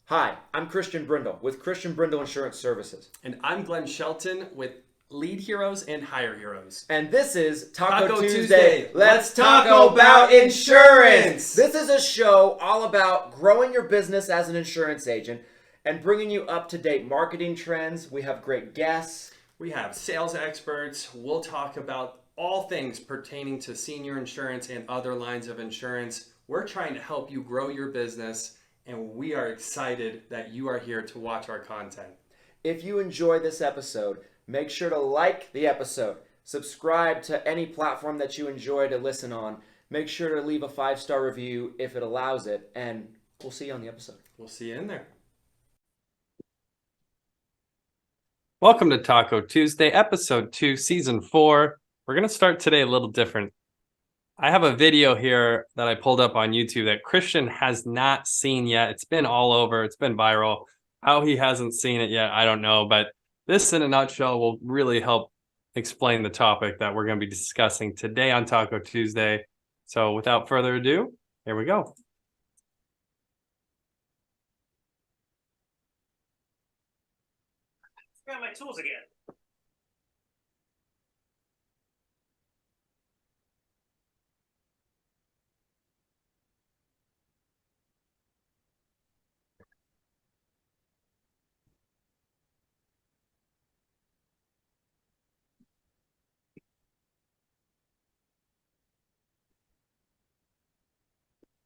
Hi, I'm Christian Brindle with Christian Brindle Insurance Services. And I'm Glenn Shelton with Lead Heroes and Hire Heroes. And this is Taco Tuesday. Tuesday. Let's talk about insurance. This is a show all about growing your business as an insurance agent and bringing you up-to-date marketing trends. We have great guests. We have sales experts. We'll talk about all things pertaining to senior insurance and other lines of insurance. We're trying to help you grow your business, and we are excited that you are here to watch our content. If you enjoy this episode, make sure to like the episode. Subscribe to any platform that you enjoy to listen on. Make sure to leave a 5-star review if it allows it, and we'll see you on the episode. We'll see you in there. Welcome to Taco Tuesday, episode 2, season 4. We're going to start today a little different. I have a video here that I pulled up on YouTube that Christian has not seen yet. It's been all over. It's been viral. How he hasn't seen it yet, I don't know. But this, in a nutshell, will really help explain the topic that we're going to be discussing today on Taco Tuesday. So without further ado, here we go. Got my tools again.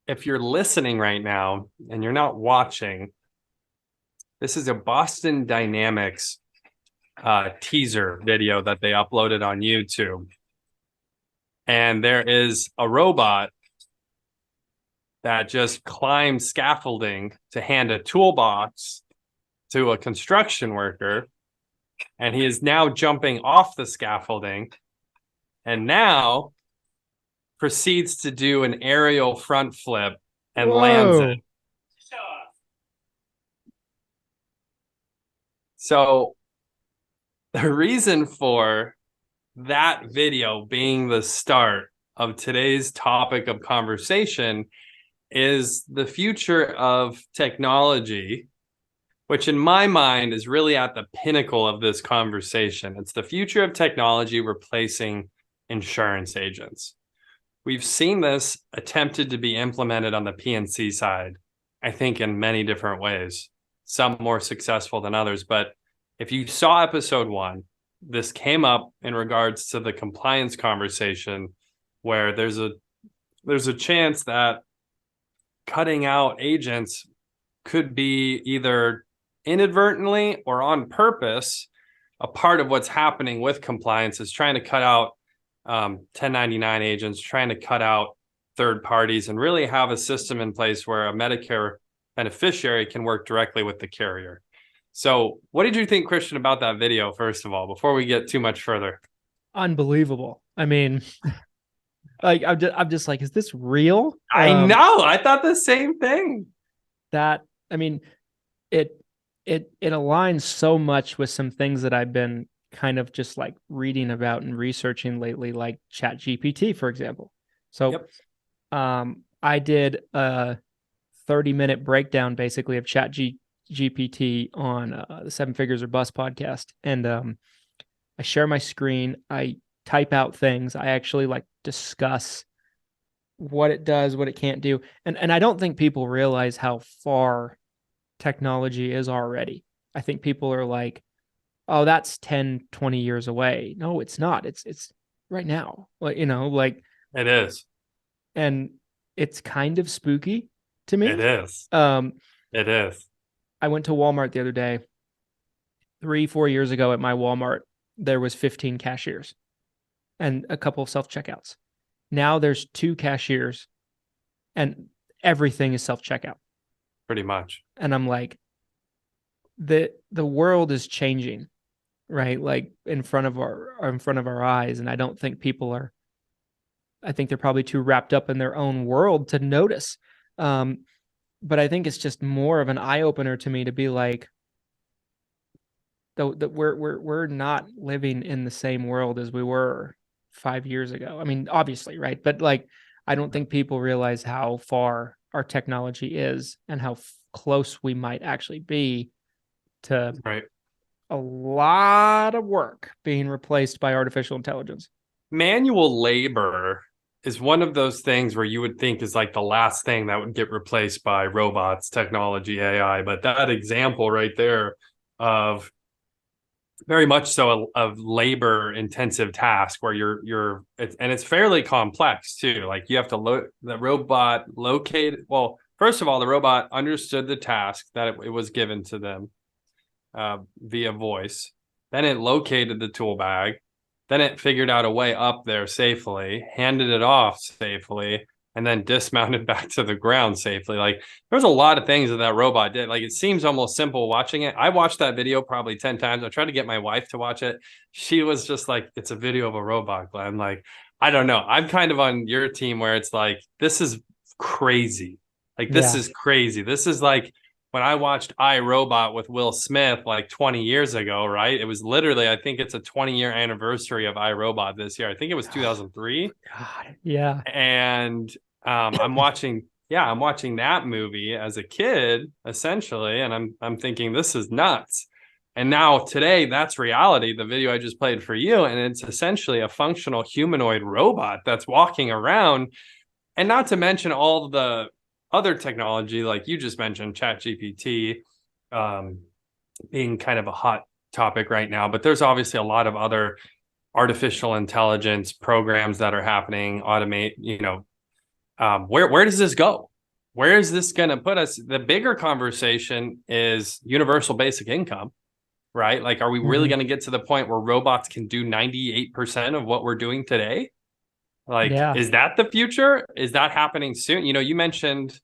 If you're listening right now and you're not watching, this is a Boston Dynamics teaser video that they uploaded on YouTube. And there is a robot that just climbed scaffolding to hand a toolbox to a construction worker. And he is now jumping off the scaffolding and now proceeds to do an aerial front flip and lands it. So the reason for that video being the start of today's topic of conversation is the future of technology, which in my mind is really at the pinnacle of this conversation. It's the future of technology replacing insurance agents. We've seen this attempted to be implemented on the P&C side, I think in many different ways, some more successful than others. But if you saw episode 1, this came up in regards to the compliance conversation where there's a chance that cutting out agents could be either inadvertently or on purpose. A part of what's happening with compliance is trying to cut out 1099 agents, trying to cut out third parties and really have a system in place where a Medicare beneficiary can work directly with the carrier. So what did you think, Christian, about that video, first of all, before we get too much further? Unbelievable. I mean, like, I'm just like, is this real? I know. I thought the same thing. It aligns so much with some things that I've been kind of just like reading about and researching lately, like ChatGPT, for example. So I did a 30-minute breakdown basically of ChatGPT on the 7 Figures or Bust podcast. And I share my screen. I type out things. I actually like discuss what it does, what it can't do. And I don't think people realize how far technology is already. I think people are like, oh, that's 10, 20 years away. No, it's not. It's right now. Like, like it is. And it's kind of spooky to me. It is. It is. I went to Walmart the other day. 3-4 years ago at my Walmart, there was 15 cashiers and a couple of self-checkouts. Now there's 2 cashiers and everything is self-checkout. Pretty much. And I'm like, the world is changing, right? Like in front of our eyes. And I don't think people are, I think they're probably too wrapped up in their own world to notice. But I think it's just more of an eye opener to me to be like, that we're not living in the same world as we were 5 years ago. I mean, obviously, right? But like, I don't think people realize how far our technology is and how close we might actually be to a lot of work being replaced by artificial intelligence. Manual labor is one of those things where you would think is like the last thing that would get replaced by robots, technology, AI. But that example right there of very much so a labor intensive task where it's fairly complex too. Like you have to the robot locate. Well, first of all, the robot understood the task that it was given to them via voice. Then it located the tool bag. Then it figured out a way up there safely, handed it off safely, and then dismounted back to the ground safely. Like there's a lot of things that robot did. Like it seems almost simple watching it. I watched that video probably 10 times. I tried to get my wife to watch it. She was just like, it's a video of a robot, Glenn. Like, I don't know. I'm kind of on your team where it's like, this is crazy. Like, this is crazy. This is like, when I watched iRobot with Will Smith like 20 years ago, right? It was literally, I think it's a 20-year anniversary of iRobot this year. I think it was 2003. God, yeah. And I'm watching that movie as a kid, essentially, and I'm thinking this is nuts. And now today, that's reality. The video I just played for you, and it's essentially a functional humanoid robot that's walking around, and not to mention all the other technology, like you just mentioned, ChatGPT, being kind of a hot topic right now. But there's obviously a lot of other artificial intelligence programs that are happening. Automate, where does this go? Where is this going to put us? The bigger conversation is universal basic income, right? Like, are we really going to get to the point where robots can do 98% of what we're doing today? Like, is that the future? Is that happening soon? You mentioned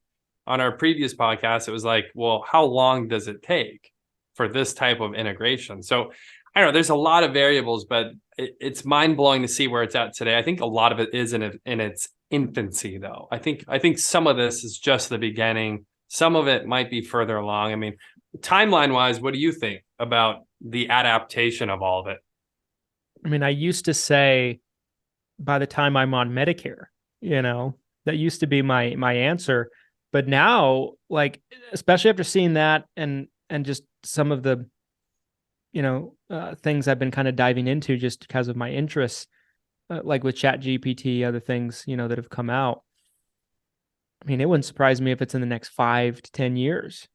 on our previous podcast, it was like, well, how long does it take for this type of integration? So I don't know, there's a lot of variables, but it's mind blowing to see where it's at today. I think a lot of it is in its infancy, though. I think some of this is just the beginning. Some of it might be further along. I mean, timeline wise, what do you think about the adaptation of all of it? I mean, I used to say, by the time I'm on Medicare, that used to be my answer. But now, like, especially after seeing that and just some of the, things I've been kind of diving into just because of my interests, like with ChatGPT, other things, that have come out. I mean, it wouldn't surprise me if it's in the next 5 to 10 years,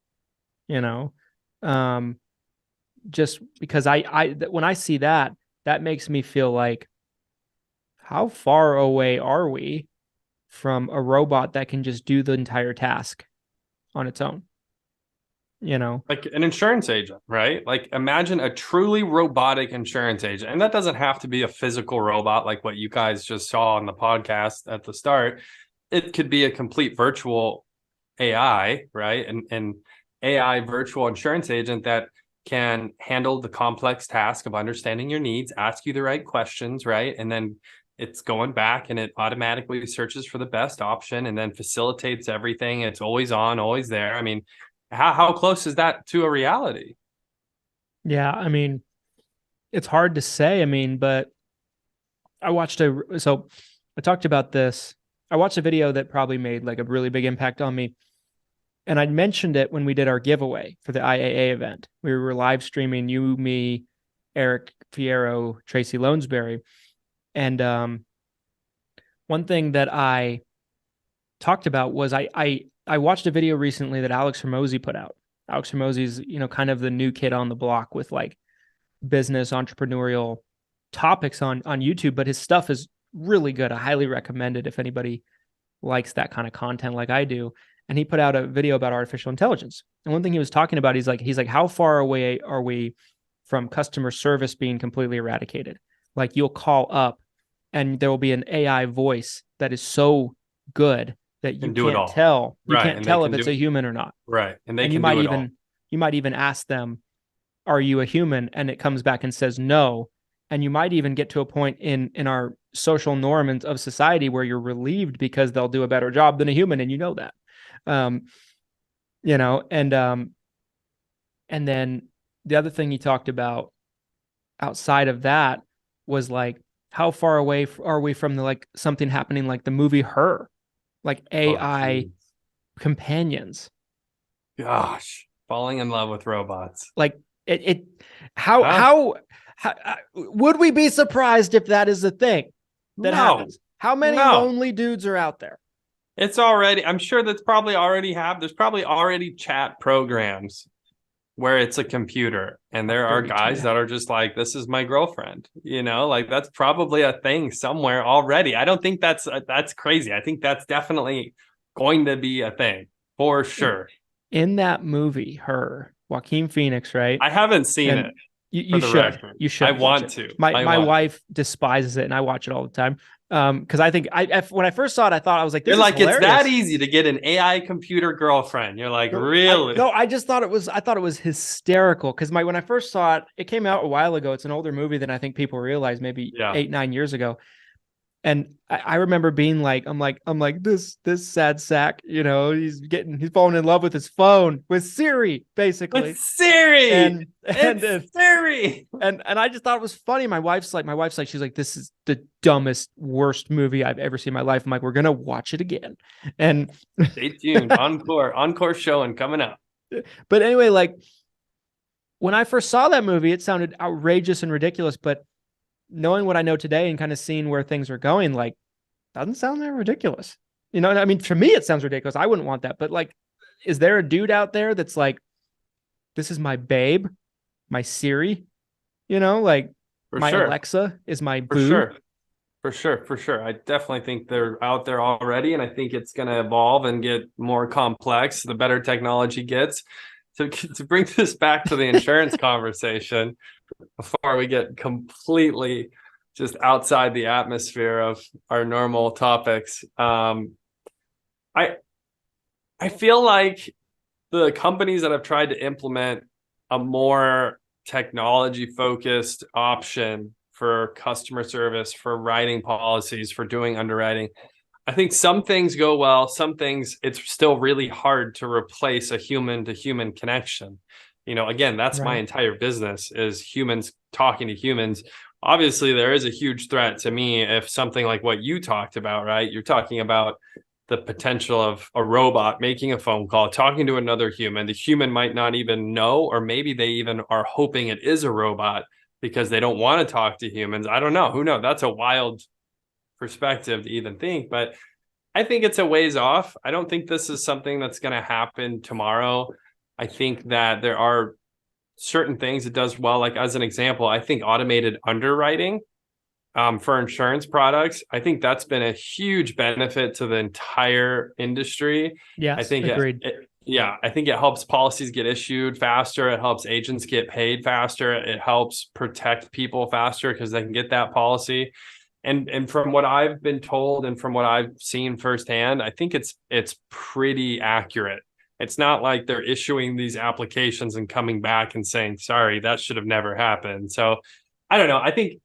just because when I see that makes me feel like, how far away are we from a robot that can just do the entire task on its own? Like an insurance agent, right? Like imagine a truly robotic insurance agent. And that doesn't have to be a physical robot like what you guys just saw on the podcast at the start. It could be a complete virtual AI, right? And AI virtual insurance agent that can handle the complex task of understanding your needs, ask you the right questions, right? And then it's going back and it automatically searches for the best option and then facilitates everything. It's always on, always there. I mean, how close is that to a reality? Yeah, I mean, it's hard to say. I mean, but I talked about this. I watched a video that probably made like a really big impact on me. And I mentioned it when we did our giveaway for the IAA event. We were live streaming, you, me, Eric Fierro, Tracy Lonesberry. And one thing that I talked about was I watched a video recently that Alex Hormozy put out. Alex Hormozy's, kind of the new kid on the block with like business, entrepreneurial topics on YouTube, but his stuff is really good. I highly recommend it if anybody likes that kind of content like I do. And he put out a video about artificial intelligence. And one thing he was talking about, he's like, how far away are we from customer service being completely eradicated? Like you'll call up and there will be an AI voice that is so good that you can't tell. You can't tell if it's a human or not. Right. And you might even ask them, are you a human? And it comes back and says no. And you might even get to a point in our social norm of society where you're relieved because they'll do a better job than a human, and that. And then the other thing he talked about outside of that was like, how far away are we from something happening like the movie Her, like AI companions. Gosh, falling in love with robots. Like how would we be surprised if that is a thing that happens? How many lonely dudes are out there? It's already, I'm sure there's probably already chat programs where it's a computer and there are guys that are just like, this is my girlfriend, like that's probably a thing somewhere already. I don't think that's crazy. I think that's definitely going to be a thing for sure. In that movie, Joaquin Phoenix, right? I haven't seen it. You should. I want to. My wife despises it and I watch it all the time. Because I think when I first saw it, I was like, you're like, hilarious. It's that easy to get an AI computer girlfriend. You're like, really? I just thought it was hysterical. Because when I first saw it, it came out a while ago. It's an older movie than I think people realize, maybe 8-9 years ago. And I remember being like, I'm like, this sad sack, he's falling in love with his phone, with Siri, basically. With Siri. And Siri. And I just thought it was funny. My wife's like, she's like, this is the dumbest, worst movie I've ever seen in my life. I'm like, we're gonna watch it again. And stay tuned. Encore showing coming up. But anyway, like when I first saw that movie, it sounded outrageous and ridiculous, but knowing what I know today and kind of seeing where things are going, like, doesn't sound that ridiculous. I mean, for me, it sounds ridiculous. I wouldn't want that. But like, is there a dude out there that's like, this is my babe, my Siri, like for my sure. Alexa is my boo? For sure. I definitely think they're out there already. And I think it's going to evolve and get more complex the better technology gets. To bring this back to the insurance conversation, before we get completely just outside the atmosphere of our normal topics, I feel like the companies that have tried to implement a more technology-focused option for customer service, for writing policies, for doing underwriting, I think some things go well. Some things, it's still really hard to replace a human-to-human connection. Again, that's my entire business is humans talking to humans. Obviously, there is a huge threat to me if something like what you talked about, right? You're talking about the potential of a robot making a phone call, talking to another human. The human might not even know, or maybe they even are hoping it is a robot because they don't want to talk to humans. I don't know. Who knows? That's a wild perspective to even think, but I think it's a ways off. I don't think this is something that's going to happen tomorrow. I think that there are certain things it does well. Like as an example, I think automated underwriting for insurance products, I think that's been a huge benefit to the entire industry. Yeah, I think agreed. I think it helps policies get issued faster. It helps agents get paid faster. It helps protect people faster because they can get that policy. And from what I've been told and from what I've seen firsthand, I think it's pretty accurate. It's not like they're issuing these applications and coming back and saying, sorry, that should have never happened. So I don't know. I think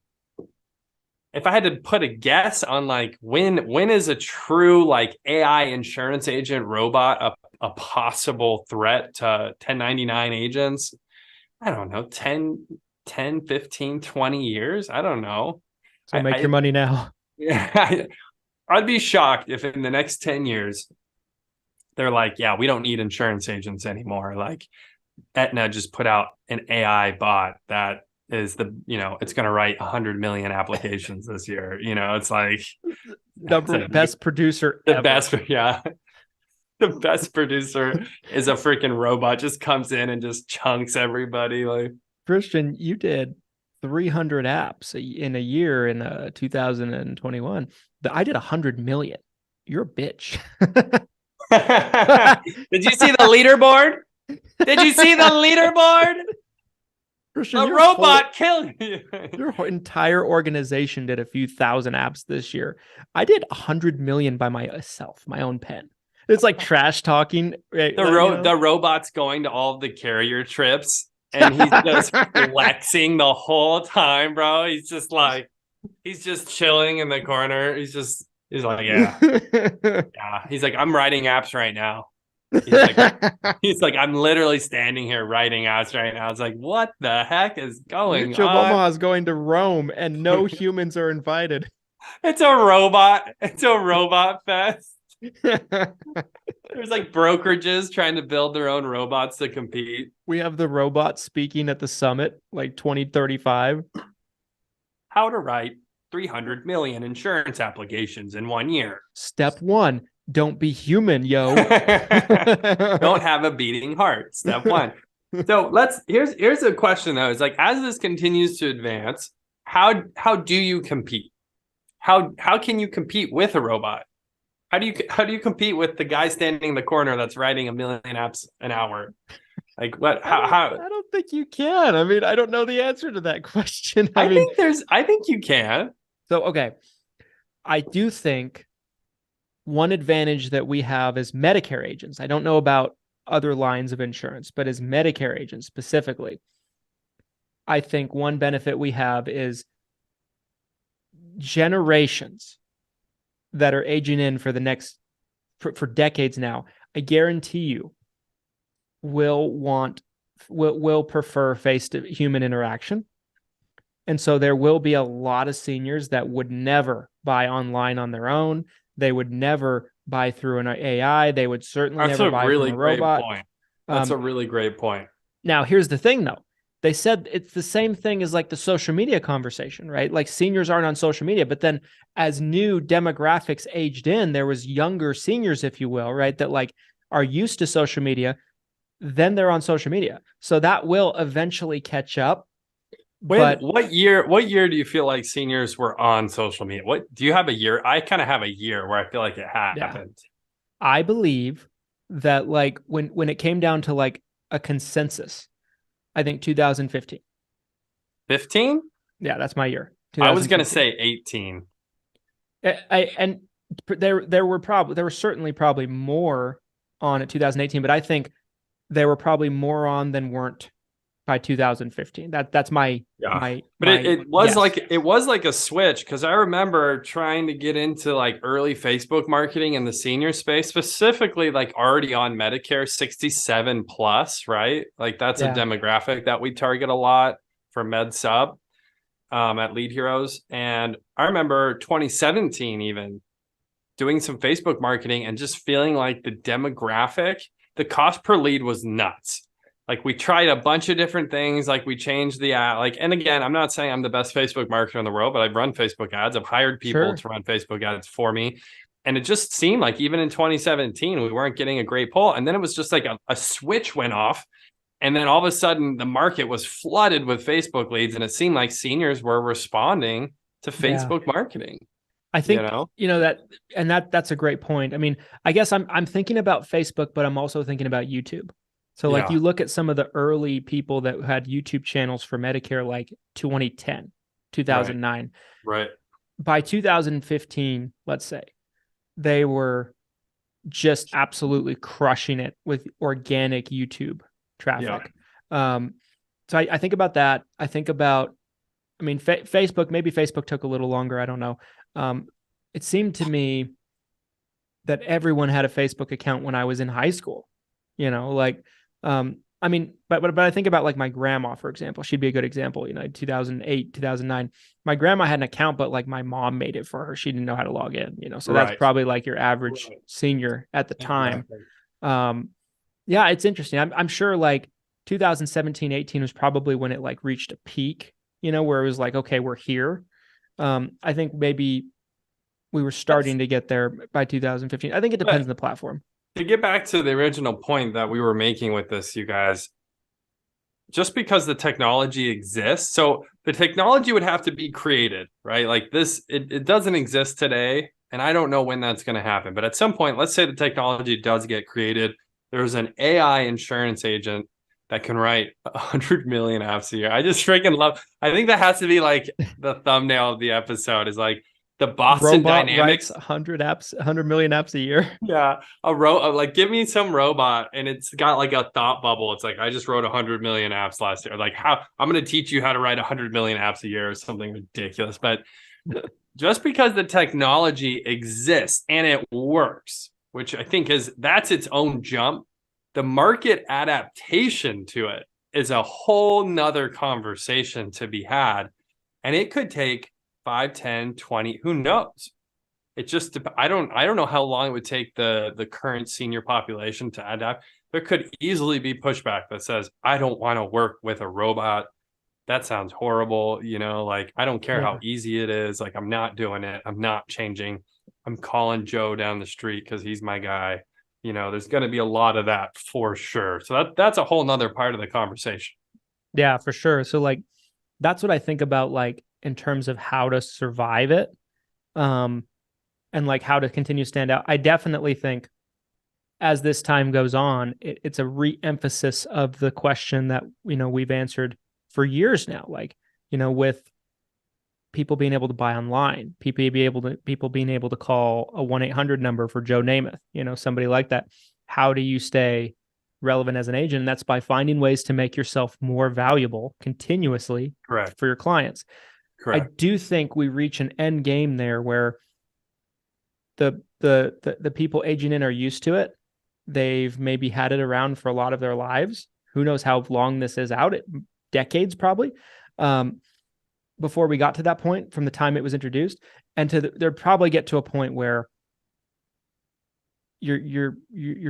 if I had to put a guess on like when is a true like AI insurance agent robot a possible threat to 1099 agents, I don't know, 10, 15, 20 years. I don't know. So make your money now. Yeah, I'd be shocked if in the next 10 years, they're like, yeah, we don't need insurance agents anymore. Like Aetna just put out an AI bot that is it's going to write 100 million applications this year. It's like best producer the ever. best. Yeah. The best producer is a freaking robot, just comes in and just chunks everybody. Like Christian, you did 300 apps in a year in 2021. I did 100 million. You're a bitch. Did you see the leaderboard? Christian, a robot killed you. Your entire organization did a few thousand apps this year. I did 100 million by myself, my own pen. It's like trash talking. Right? The robot's going to all the carrier trips. And he's just flexing the whole time, bro. He's just chilling in the corner. He's like, yeah. Yeah. He's like, I'm writing apps right now. He's like, I'm literally standing here writing apps right now. It's like, what the heck is going Mitchell on? Omaha is going to Rome and no humans are invited. It's a robot fest. There's like brokerages trying to build their own robots to compete. We have the robot speaking at the summit, like 2035. How to write 300 million insurance applications in 1 year. Step 1, don't be human, yo. Don't have a beating heart. Step 1. So here's a question though. Is like, as this continues to advance, how do you compete? How can you compete with a robot? How do you compete with the guy standing in the corner that's writing 1 million apps an hour? Like what? How? I don't think you can. I mean, I don't know the answer to that question. I think you can. So, okay. I do think one advantage that we have as Medicare agents, I don't know about other lines of insurance, but as Medicare agents specifically, I think one benefit we have is generations that are aging in for the next, for decades now. I guarantee you will prefer face-to-human interaction. And so there will be a lot of seniors that would never buy online on their own. They would never buy through an AI. They would certainly never buy from a robot. That's a really great point. Now, here's the thing, though. They said it's the same thing as like the social media conversation, right? Like seniors aren't on social media, but then as new demographics aged in, there was younger seniors, if you will, right? That like are used to social media, then they're on social media. So that will eventually catch up. What year do you feel like seniors were on social media? What do you have a year? I kind of have a year where I feel like it happened. Yeah. I believe that like when it came down to like a consensus, I think 2015. 15? Yeah, that's my year. I was going to say 18. There were certainly probably more on at 2018, but I think there were probably more on than weren't by 2015. That's my it was like a switch, because I remember trying to get into like early Facebook marketing in the senior space, specifically like already on Medicare 67 plus, right? Like that's a demographic that we target a lot for Med Sub at Lead Heroes. And I remember 2017 even doing some Facebook marketing and just feeling like the demographic, the cost per lead was nuts. Like we tried a bunch of different things. Like we changed the ad. Like, and again, I'm not saying I'm the best Facebook marketer in the world, but I've run Facebook ads. I've hired people to run Facebook ads for me. And it just seemed like even in 2017, we weren't getting a great pull. And then it was just like a switch went off. And then all of a sudden the market was flooded with Facebook leads. And it seemed like seniors were responding to Facebook marketing. I think, that's a great point. I mean, I guess I'm thinking about Facebook, but I'm also thinking about YouTube. So like you look at some of the early people that had YouTube channels for Medicare, like 2010, 2009. Right. By 2015, let's say, they were just absolutely crushing it with organic YouTube traffic. So I think about that. I think about, I mean, Facebook, maybe Facebook took a little longer. I don't know. It seemed to me that everyone had a Facebook account when I was in high school, I mean, but I think about like my grandma, for example. She'd be a good example. 2008, 2009. My grandma had an account, but like my mom made it for her. She didn't know how to log in. So that's probably like your average senior at the time. It's interesting. I'm sure like 2017, 18 was probably when it like reached a peak. Where it was like, okay, we're here. I think maybe we were starting to get there by 2015. I think it depends on the platform. To get back to the original point that we were making with this, you guys, just because the technology exists, so the technology would have to be created, right? Like this, it doesn't exist today, and I don't know when that's going to happen. But at some point, let's say the technology does get created. There's an AI insurance agent that can write 100 million apps a year. I just freaking love. I think that has to be like the thumbnail of the episode. Is like the Boston robot Dynamics, 100 million apps a year. Yeah, like give me some robot, and it's got like a thought bubble. It's like I just wrote 100 million apps last year. Like how I'm going to teach you how to write 100 million apps a year or something ridiculous. But just because the technology exists and it works, which I think that's its own jump, the market adaptation to it is a whole nother conversation to be had, and it could take 5, 10, 20, who knows? It just, I don't know how long it would take the current senior population to adapt. There could easily be pushback that says, I don't want to work with a robot. That sounds horrible. Like, I don't care how easy it is. Like, I'm not doing it. I'm not changing. I'm calling Joe down the street because he's my guy. There's going to be a lot of that for sure. So that's a whole nother part of the conversation. Yeah, for sure. So like, that's what I think about, like, in terms of how to survive it. And like how to continue to stand out. I definitely think as this time goes on, it's a re-emphasis of the question that, we've answered for years now. Like, with people being able to buy online, people being able to call a 1-800 number for Joe Namath, somebody like that. How do you stay relevant as an agent? And that's by finding ways to make yourself more valuable continuously. Correct. For your clients. Correct. I do think we reach an end game there where the people aging in are used to it. They've maybe had it around for a lot of their lives. Who knows how long this is out? Decades probably. Before we got to that point from the time it was introduced, and they'll probably get to a point where you're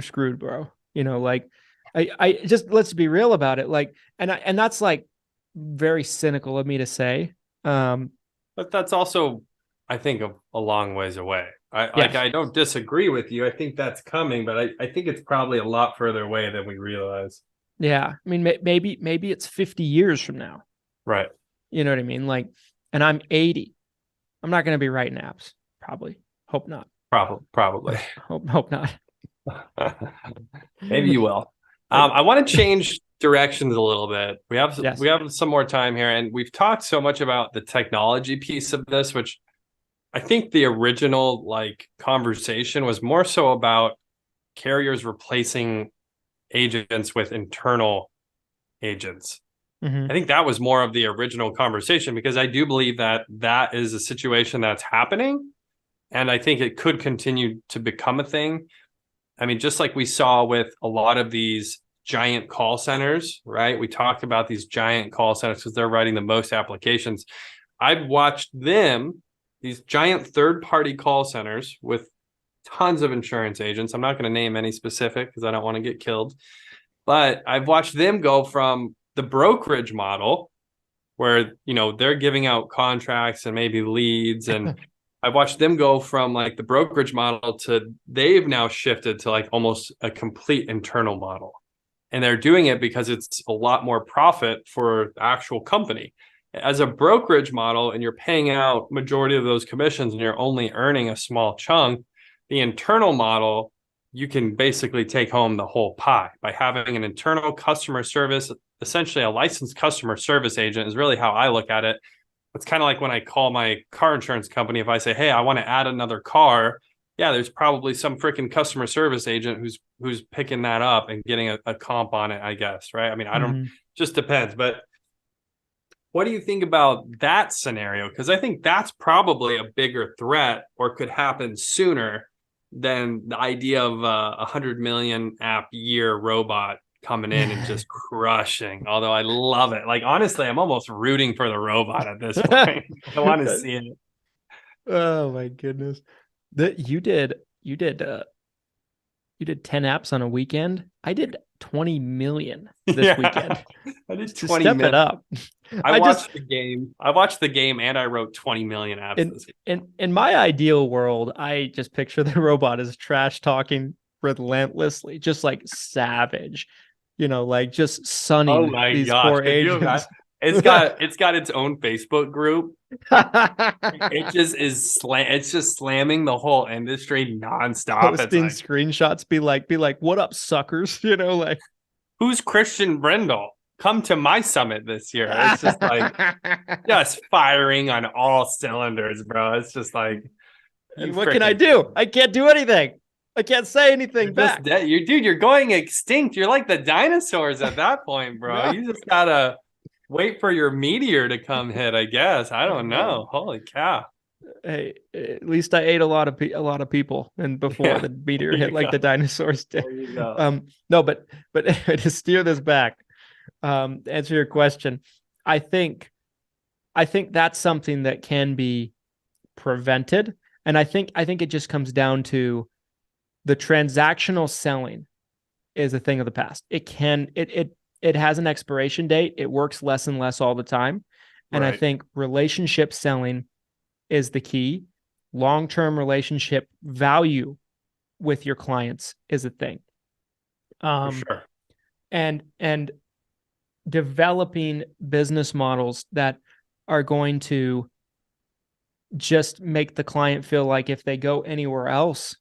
screwed, bro. Like I just, let's be real about it. Like, and that's like very cynical of me to say. But that's also, I think, a long ways away. I don't disagree with you. I think that's coming, but I think it's probably a lot further away than we realize. Yeah. I mean, maybe it's 50 years from now. Right. You know what I mean? Like, and I'm 80. I'm not going to be writing apps. Probably. Hope not. Probably. Hope not. Maybe you will. I want to change directions a little bit. We have some more time here, and we've talked so much about the technology piece of this, which I think the original conversation was more so about carriers replacing agents with internal agents. Mm-hmm. I think that was more of the original conversation, because I do believe that is a situation that's happening, and I think it could continue to become a thing. I mean, just like we saw with a lot of these giant call centers, right? We talked about these giant call centers because they're writing the most applications. I've watched them, these giant third-party call centers with tons of insurance agents. I'm not going to name any specific because I don't want to get killed. But I've watched them go from the brokerage model where, they're giving out contracts and maybe leads. And I've watched them go from the brokerage model to they've now shifted to almost a complete internal model. And they're doing it because it's a lot more profit for the actual company. As a brokerage model, and you're paying out majority of those commissions and you're only earning a small chunk, the internal model, you can basically take home the whole pie by having an internal customer service. Essentially, a licensed customer service agent is really how I look at it. It's kind of like when I call my car insurance company. If I say, hey, I want to add another car, yeah, there's probably some freaking customer service agent who's picking that up and getting a comp on it, I guess, right? I mean, I don't, just depends. But what do you think about that scenario? Because I think that's probably a bigger threat, or could happen sooner than the idea of a 100 million app year robot coming in and just crushing. Although I love it. Honestly, I'm almost rooting for the robot at this point. I want to see it. Oh my goodness. You did 10 apps on a weekend. I did 20 million this weekend. I did 20 million. Step it up. I watched the game and I wrote 20 million apps. In my ideal world, I just picture the robot as trash talking relentlessly, just savage, just sunning these poor agents. It's got its own Facebook group. It's just slamming the whole industry nonstop. Posting screenshots, be like, what up, suckers? Who's Christian Brindle? Come to my summit this year. It's just just firing on all cylinders, bro. It's just what can I do? I can't do anything. I can't say anything back. You're going extinct. You're like the dinosaurs at that point, bro. No. You just gotta wait for your meteor to come hit, I guess. I don't know. Holy cow. Hey, at least I ate a lot of people, and before the meteor hit, like the dinosaurs did. There you go. No, but to steer this back, to answer your question, I think that's something that can be prevented, And I think it just comes down to the transactional selling is a thing of the past. It has an expiration date. It works less and less all the time. And I think relationship selling is the key. Long-term relationship value with your clients is a thing. For sure. And developing business models that are going to just make the client feel like if they go anywhere else,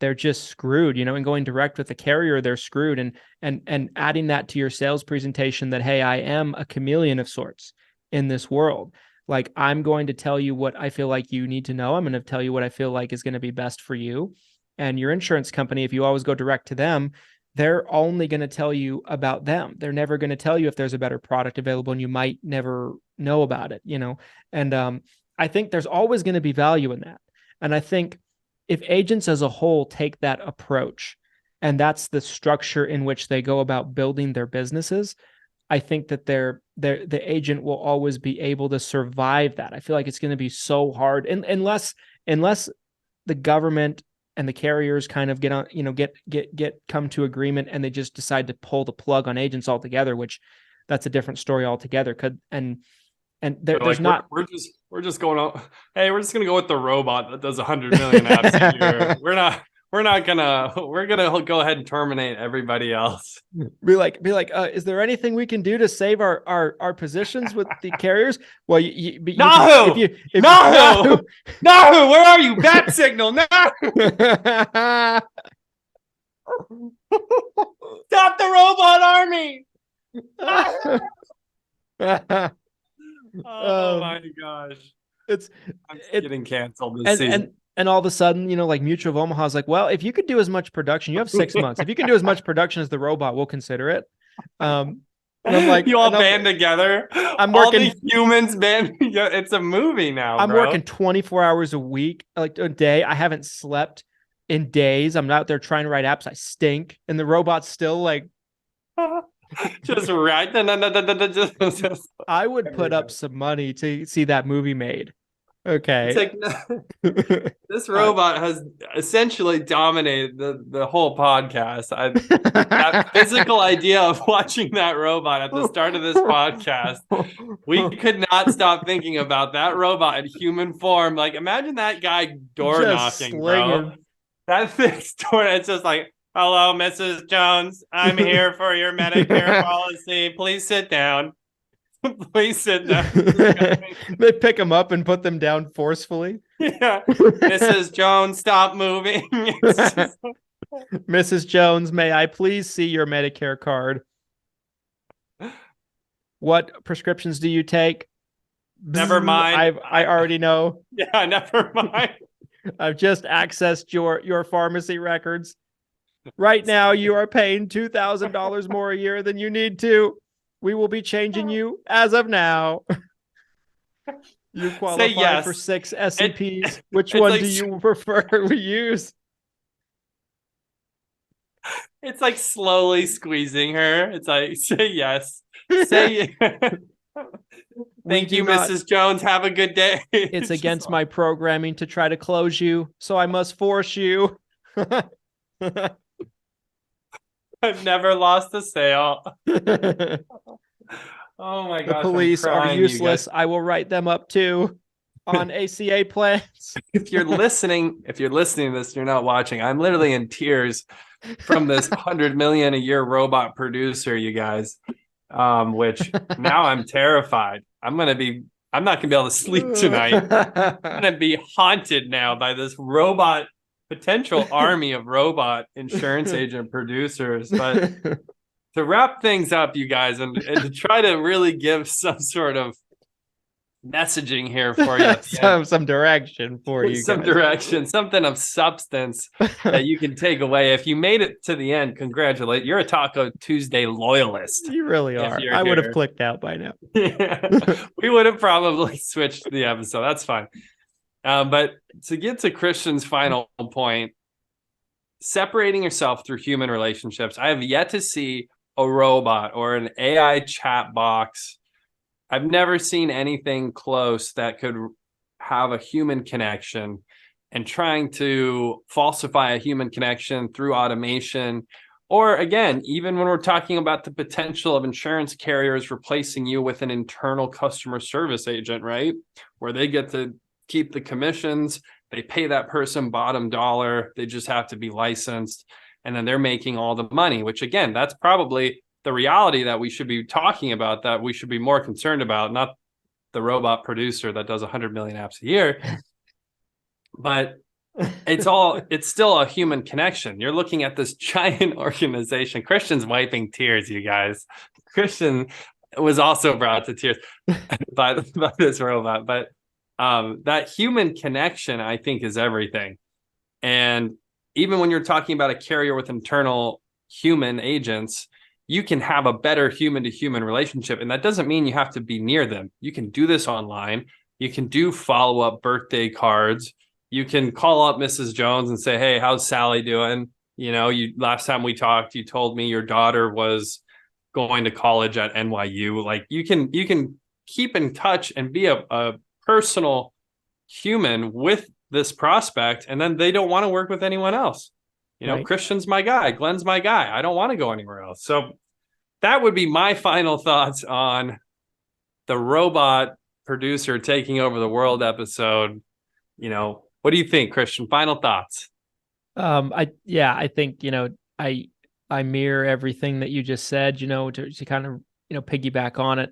they're just screwed, and going direct with the carrier, they're screwed. And adding that to your sales presentation that, hey, I am a chameleon of sorts in this world. Like, I'm going to tell you what I feel like you need to know. I'm going to tell you what I feel like is going to be best for you. And your insurance company, if you always go direct to them, they're only going to tell you about them. They're never going to tell you if there's a better product available, and you might never know about it, And I think there's always going to be value in that. And I think if agents as a whole take that approach, and that's the structure in which they go about building their businesses, I think that the agent will always be able to survive that. I feel like it's going to be so hard, and unless the government and the carriers kind of come to agreement, and they just decide to pull the plug on agents altogether, which that's a different story altogether. There's not. We're just going on. Hey, we're just gonna go with the robot that does 100 million apps a year. We're gonna go ahead and terminate everybody else. Be like, is there anything we can do to save our positions with the carriers? Well, No, where are you? Bat signal, no. Stop the robot army. Oh my gosh. I'm getting canceled this season. And all of a sudden, like Mutual of Omaha is like, well, if you could do as much production, you have 6 months. If you can do as much production as the robot, we'll consider it. And I'm like, you all band together. I'm working. All the humans band. It's a movie now. I'm working 24 hours a week, like a day. I haven't slept in days. I'm out there trying to write apps. I stink, and the robot's still like. Just right. I would put up some money to see that movie made. Okay. It's like, this robot has essentially dominated the whole podcast. That physical idea of watching that robot at the start of this podcast, we could not stop thinking about that robot in human form. Like, imagine that guy door knocking, bro. That thing's door. It's just like, hello, Mrs. Jones. I'm here for your Medicare policy. Please sit down. Please sit down. They pick them up and put them down forcefully. Yeah. Mrs. Jones, stop moving. Mrs. Jones, may I please see your Medicare card? What prescriptions do you take? Never mind. I already know. Yeah, never mind. I've just accessed your pharmacy records. Right now, you are paying $2,000 more a year than you need to. We will be changing you as of now. You qualify yes. for 6 SEPs. Which one do you prefer we use? It's like slowly squeezing her. It's like, say yes. Say yes. Thank you, Mrs. Jones. Have a good day. It's against my programming to try to close you, so I must force you. I've never lost a sale. Oh my gosh. The police are useless. I will write them up too on ACA plans. If you're listening to this, you're not watching. I'm literally in tears from this 100 million a year robot producer, you guys. Which now I'm terrified. I'm not gonna be able to sleep tonight. I'm gonna be haunted now by this potential army of robot insurance agent producers. But to wrap things up, you guys, and to try to really give some sort of messaging here for you. some direction for you. Some direction, something of substance that you can take away. If you made it to the end, congratulate. You're a Taco Tuesday loyalist. You really are. I would have clicked out by now. Yeah, we would have probably switched the episode. That's fine. But to get to Christian's final point, separating yourself through human relationships, I have yet to see a robot or an AI chat box. I've never seen anything close that could have a human connection and trying to falsify a human connection through automation. Or again, even when we're talking about the potential of insurance carriers replacing you with an internal customer service agent, right? Where they get to keep the commissions, they pay that person bottom dollar, they just have to be licensed, and then they're making all the money, which again, that's probably the reality that we should be talking about, that we should be more concerned about, not the robot producer that does 100 million apps a year. But it's still a human connection. You're looking at this giant organization. Christian's wiping tears, you guys. Christian was also brought to tears by this robot. But that human connection, I think, is everything. And even when you're talking about a carrier with internal human agents, you can have a better human-to-human relationship. And that doesn't mean you have to be near them. You can do this online. You can do follow-up birthday cards. You can call up Mrs. Jones and say, hey, how's Sally doing? You know, last time we talked, you told me your daughter was going to college at NYU. Like you can keep in touch and be a personal human with this prospect. And then they don't want to work with anyone else. You know, right. Christian's my guy. Glenn's my guy. I don't want to go anywhere else. So that would be my final thoughts on the robot producer taking over the world episode. You know, what do you think, Christian? Final thoughts. I think, I mirror everything that you just said, to kind of, piggyback on it.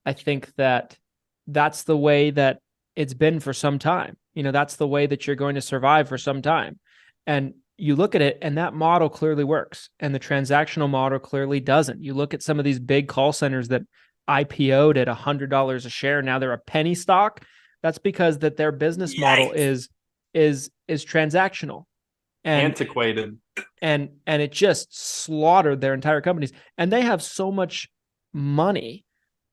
I think that's the way that it's been for some time. That's the way that you're going to survive for some time. And you look at it and that model clearly works. And the transactional model clearly doesn't. You look at some of these big call centers that IPO'd at $100 a share. Now they're a penny stock. That's because that their business model is transactional and antiquated, and it just slaughtered their entire companies. And they have so much money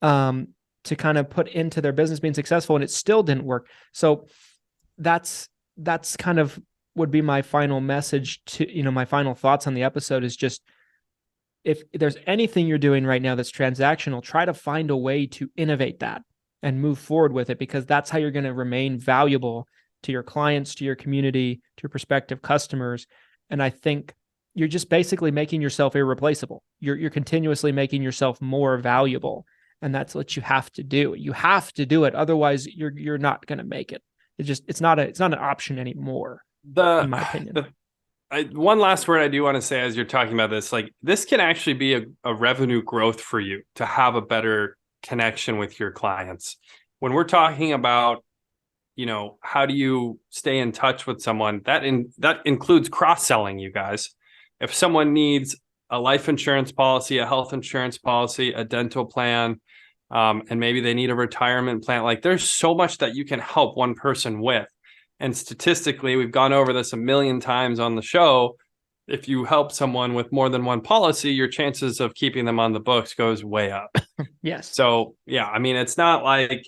to kind of put into their business being successful, and it still didn't work. So that's kind of would be my final message to, my final thoughts on the episode is just, if there's anything you're doing right now that's transactional, try to find a way to innovate that and move forward with it, because that's how you're going to remain valuable to your clients, to your community, to your prospective customers. And I think you're just basically making yourself irreplaceable. You're continuously making yourself more valuable. And that's what you have to do. You have to do it. Otherwise you're not going to make it. It's not an option anymore, in my opinion. One last word I do want to say as you're talking about this, like this can actually be a revenue growth for you to have a better connection with your clients. When we're talking about, how do you stay in touch with someone, that includes cross-selling, you guys. If someone needs a life insurance policy, a health insurance policy, a dental plan, and maybe they need a retirement plan, like there's so much that you can help one person with. And statistically, we've gone over this a million times on the show. If you help someone with more than one policy, your chances of keeping them on the books goes way up. Yes. So, yeah, I mean, it's not like,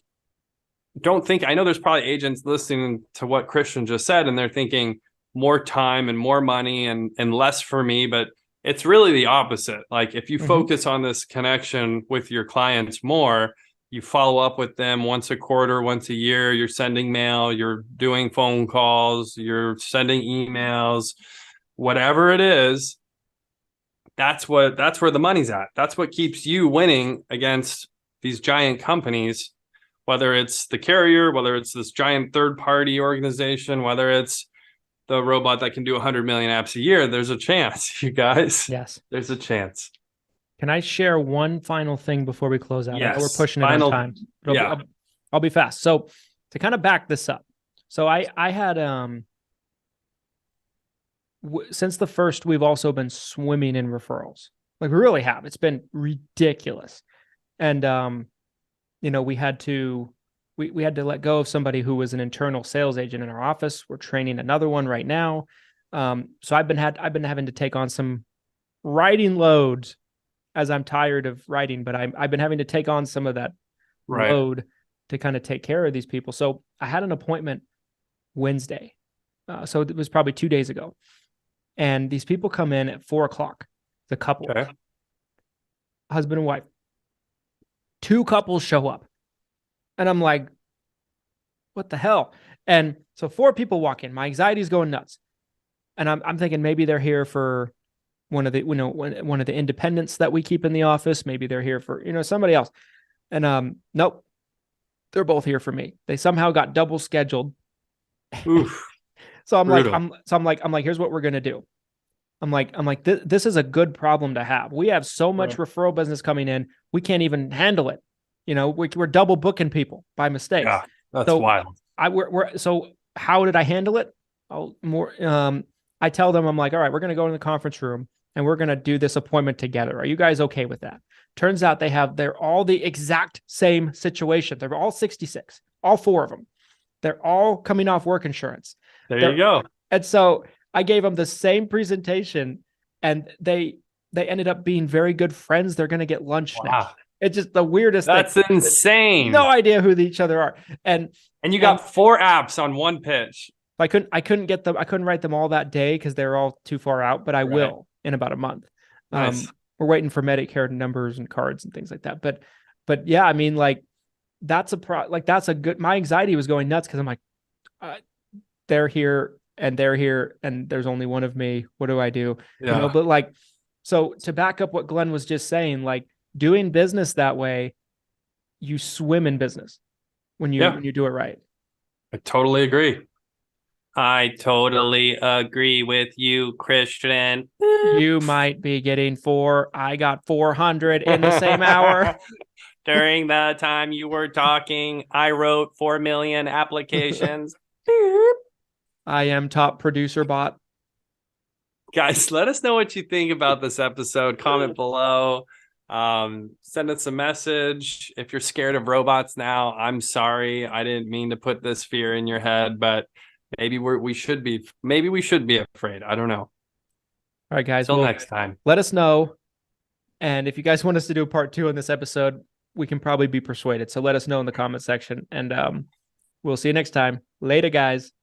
I know there's probably agents listening to what Christian just said, and they're thinking more time and more money and less for me, but it's really the opposite. Like if you focus on this connection with your clients more, you follow up with them once a quarter, once a year, you're sending mail, you're doing phone calls, you're sending emails, whatever it is, that's where the money's at. That's what keeps you winning against these giant companies, whether it's the carrier, whether it's this giant third-party organization, whether it's the robot that can do 100 million apps a year. There's a chance, you guys. Yes. There's a chance. Can I share one final thing before we close out? Yes. I know we're pushing it on time. I'll be fast. So to kind of back this up. So I had, since the first, we've also been swimming in referrals. Like we really have. It's been ridiculous. And, we had to let go of somebody who was an internal sales agent in our office. We're training another one right now. So I've been having to take on some writing loads, as I'm tired of writing, but I've been having to take on some of that load to kind of take care of these people. So I had an appointment Wednesday. So it was probably 2 days ago. And these people come in at 4:00. The couple, husband and wife, 2 couples show up. And I'm like, what the hell? And so 4 people walk in. My anxiety is going nuts. And I'm thinking maybe they're here for one of the, one of the independents that we keep in the office. Maybe they're here for, somebody else. And nope, they're both here for me. They somehow got double scheduled. Oof. So I'm Brutal. like, here's what we're going to do. I'm like, this is a good problem to have. We have so much referral business coming in. We can't even handle it. We're double booking people by mistake. Yeah, that's wild. So how did I handle it? I tell them, I'm like, all right, we're going to go in the conference room and we're going to do this appointment together. Are you guys okay with that? Turns out they're all the exact same situation. They're all 66, all 4 of them. They're all coming off work insurance. You go. And so I gave them the same presentation and they ended up being very good friends. They're going to get lunch now. It's just the weirdest thing. That's insane. No idea who each other are. And you got 4 apps on one pitch. I couldn't write them all that day because they're all too far out, but I will in about a month. Nice. We're waiting for Medicare numbers and cards and things like that. But yeah, I mean, like that's a good, my anxiety was going nuts because I'm like, they're here and there's only one of me. What do I do? Yeah. But like, so to back up what Glenn was just saying, like doing business that way, you swim in business when you do it right. I totally agree. I totally agree with you, Christian. You might be getting 4. I got 400 in the same hour. During the time you were talking, I wrote 4 million applications. I am top producer bot. Guys, let us know what you think about this episode. Comment below. Send us a message. If you're scared of robots now, I'm sorry. I didn't mean to put this fear in your head, but maybe we should be afraid. I don't know. All right, guys. Until next time. Let us know. And if you guys want us to do a part 2 on this episode, we can probably be persuaded. So let us know in the comment section. And we'll see you next time. Later, guys.